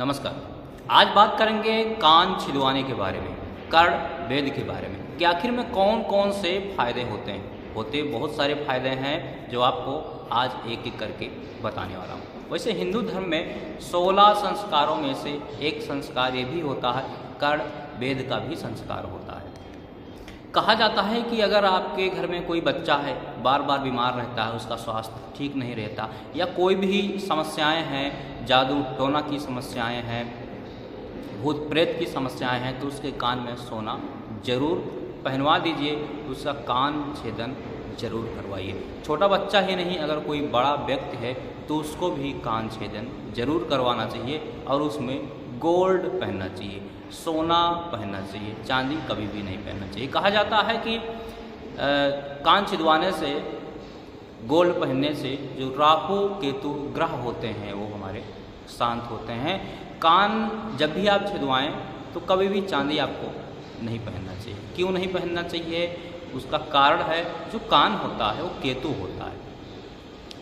नमस्कार। आज बात करेंगे कान छिदवाने के बारे में, कर्ण भेद के बारे में कि आखिर में कौन कौन से फायदे होते हैं। बहुत सारे फायदे हैं जो आपको आज एक एक करके बताने वाला हूँ। वैसे हिंदू धर्म में 16 संस्कारों में से एक संस्कार ये भी होता है, कर्ण भेद का भी संस्कार होता है। कहा जाता है कि अगर आपके घर में कोई बच्चा है, बार बार बीमार रहता है, उसका स्वास्थ्य ठीक नहीं रहता, या कोई भी समस्याएं हैं, जादू टोना की समस्याएं हैं, भूत प्रेत की समस्याएं हैं, तो उसके कान में सोना जरूर पहनवा दीजिए, उसका कान छेदन जरूर करवाइए। छोटा बच्चा ही नहीं, अगर कोई बड़ा व्यक्ति है तो उसको भी कान छेदन जरूर करवाना चाहिए और उसमें गोल्ड पहनना चाहिए, सोना पहनना चाहिए, चांदी कभी भी नहीं पहनना चाहिए। कहा जाता है कि कान छिदवाने से, गोल्ड पहनने से जो राहु केतु ग्रह होते हैं वो हमारे शांत होते हैं। कान जब भी आप छिदवाएं तो कभी भी चांदी आपको नहीं पहनना चाहिए। क्यों नहीं पहनना चाहिए? उसका कारण है, जो कान होता है वो केतु होता है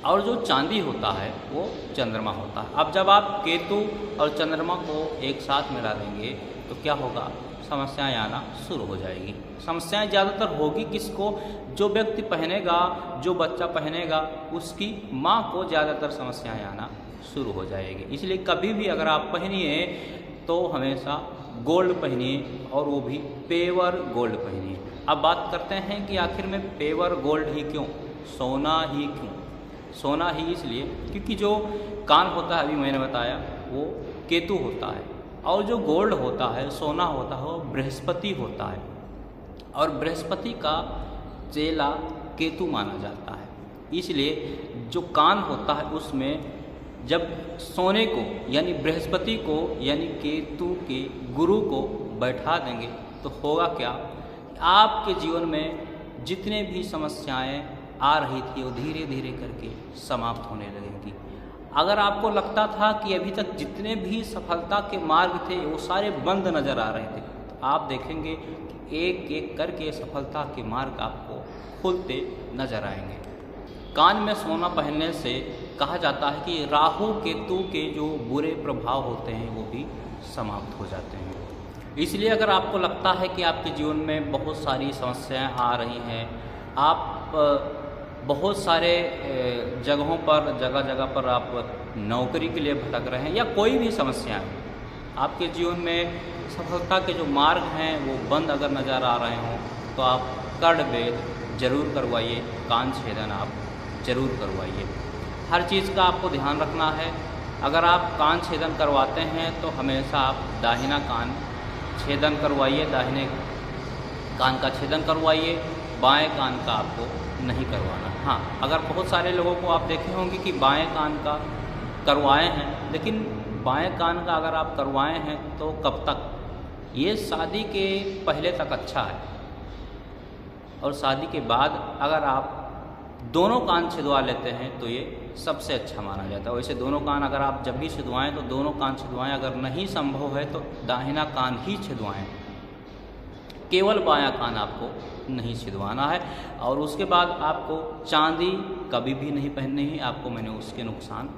और जो चांदी होता है वो चंद्रमा होता है। अब जब आप केतु और चंद्रमा को एक साथ मिला देंगे तो क्या होगा? समस्याएं आना शुरू हो जाएगी। समस्याएं ज़्यादातर होगी किसको? जो व्यक्ति पहनेगा, जो बच्चा पहनेगा, उसकी माँ को ज़्यादातर समस्याएं आना शुरू हो जाएगी। इसलिए कभी भी अगर आप पहनिए तो हमेशा गोल्ड पहनिए, और वो भी पेवर गोल्ड पहनिए। अब बात करते हैं कि आखिर में पेवर गोल्ड ही क्यों, सोना ही क्यों? सोना ही इसलिए क्योंकि जो कान होता है, अभी मैंने बताया, वो केतु होता है, और जो गोल्ड होता है, सोना होता है, वो बृहस्पति होता है, और बृहस्पति का चेला केतु माना जाता है। इसलिए जो कान होता है उसमें जब सोने को, यानी बृहस्पति को, यानी केतु के गुरु को बैठा देंगे तो होगा क्या? आपके जीवन में जितने भी समस्याएं आ रही थी वो धीरे धीरे करके समाप्त होने लगेंगी। अगर आपको लगता था कि अभी तक जितने भी सफलता के मार्ग थे वो सारे बंद नज़र आ रहे थे, तो आप देखेंगे कि एक एक करके सफलता के मार्ग आपको खुलते नज़र आएंगे। कान में सोना पहनने से कहा जाता है कि राहु केतु के जो बुरे प्रभाव होते हैं वो भी समाप्त हो जाते हैं। इसलिए अगर आपको लगता है कि आपके जीवन में बहुत सारी समस्याएं आ रही हैं, आप बहुत सारे जगहों पर, जगह जगह पर आप नौकरी के लिए भटक रहे हैं, या कोई भी समस्याएं आपके जीवन में, सफलता के जो मार्ग हैं वो बंद अगर नज़र आ रहे हों, तो आप कर्ण भेद जरूर करवाइए, कान छेदन आप जरूर करवाइए। हर चीज़ का आपको ध्यान रखना है। अगर आप कान छेदन करवाते हैं तो हमेशा आप दाहिना कान छेदन करवाइए, दाहिने कान का छेदन करवाइए, बाएं कान का आपको नहीं करवाना। हाँ, अगर बहुत सारे लोगों को आप देखे होंगे कि बाएं कान का करवाए हैं, लेकिन बाएं कान का अगर आप करवाए हैं तो कब तक? ये शादी के पहले तक अच्छा है, और शादी के बाद अगर आप दोनों कान छिदवा लेते हैं तो ये सबसे अच्छा माना जाता है। वैसे दोनों कान अगर आप जब भी छिदवाएं तो दोनों कान छिदवाएं, अगर नहीं संभव है तो दाहिना कान ही छिदवाएं, केवल बायां कान आपको नहीं छिदवाना है। और उसके बाद आपको चांदी कभी भी नहीं पहननी है, आपको मैंने उसके नुकसान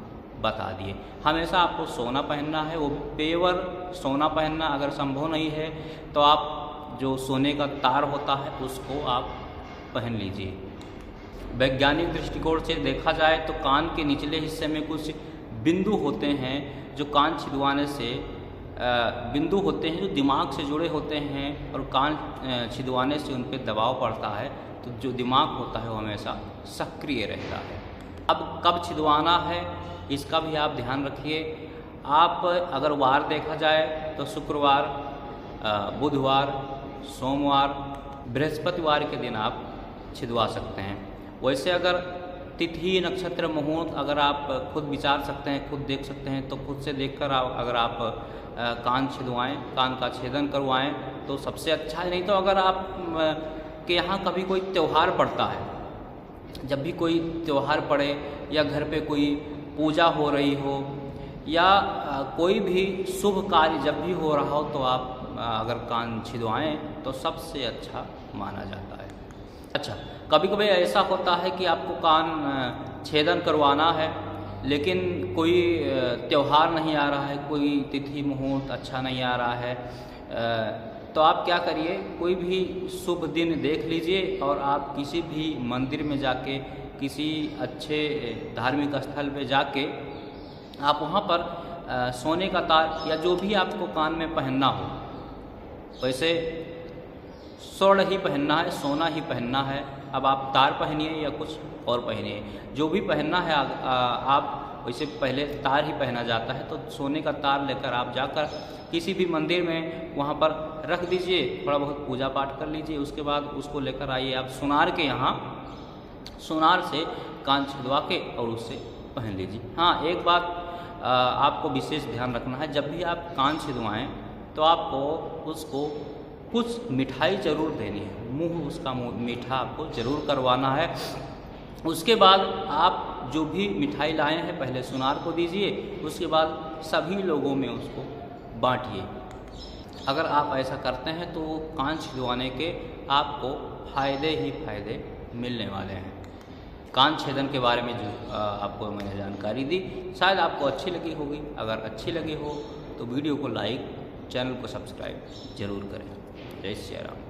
बता दिए। हमेशा आपको सोना पहनना है, वो पेवर सोना पहनना। अगर संभव नहीं है तो आप जो सोने का तार होता है उसको आप पहन लीजिए। वैज्ञानिक दृष्टिकोण से देखा जाए तो कान के निचले हिस्से में कुछ बिंदु होते हैं जो कान छिदवाने से, बिंदु होते हैं जो दिमाग से जुड़े होते हैं, और कान छिदवाने से उन पर दबाव पड़ता है तो जो दिमाग होता है वो हमेशा सक्रिय रहता है। अब कब छिदवाना है इसका भी आप ध्यान रखिए। आप अगर वार देखा जाए तो शुक्रवार, बुधवार, सोमवार, बृहस्पतिवार के दिन आप छिदवा सकते हैं। वैसे अगर तिथि, नक्षत्र, मुहूर्त अगर आप खुद विचार सकते हैं, खुद देख सकते हैं, तो खुद से देखकर अगर आप कान छिदवाएं, कान का छेदन करवाएं तो सबसे अच्छा है। नहीं तो अगर आप के यहाँ कभी कोई त्यौहार पड़ता है, जब भी कोई त्यौहार पड़े, या घर पे कोई पूजा हो रही हो, या कोई भी शुभ कार्य जब भी हो रहा हो, तो आप अगर कान छिदवाएं तो सबसे अच्छा माना जाता है। अच्छा, कभी कभी ऐसा होता है कि आपको कान छेदन करवाना है लेकिन कोई त्यौहार नहीं आ रहा है, कोई तिथि मुहूर्त अच्छा नहीं आ रहा है, तो आप क्या करिए, कोई भी शुभ दिन देख लीजिए और आप किसी भी मंदिर में जाके, किसी अच्छे धार्मिक स्थल पे जाके आप वहाँ पर सोने का तार या जो भी आपको कान में पहनना हो, वैसे स्वर्ण ही पहनना है, सोना ही पहनना है। अब आप तार पहनिए या कुछ और पहनिए, जो भी पहनना है आप वैसे पहले तार ही पहना जाता है, तो सोने का तार लेकर आप जाकर किसी भी मंदिर में वहाँ पर रख दीजिए, थोड़ा बहुत पूजा पाठ कर लीजिए, उसके बाद उसको लेकर आइए आप सुनार के यहाँ, सुनार से कान छिदवा के और उससे पहन लीजिए। हाँ, एक बात आपको विशेष ध्यान रखना है, जब भी आप कान छिदवाएँ तो आपको उसको कुछ मिठाई ज़रूर देनी है, मुंह उसका मीठा आपको ज़रूर करवाना है। उसके बाद आप जो भी मिठाई लाए हैं पहले सुनार को दीजिए, उसके बाद सभी लोगों में उसको बांटिए। अगर आप ऐसा करते हैं तो कान छिदवाने के आपको फ़ायदे ही फ़ायदे मिलने वाले हैं। कान छेदन के बारे में जो आपको मैंने जानकारी दी, शायद आपको अच्छी लगी होगी। अगर अच्छी लगी हो तो वीडियो को लाइक, चैनल को सब्सक्राइब जरूर करें। जय श्री राम।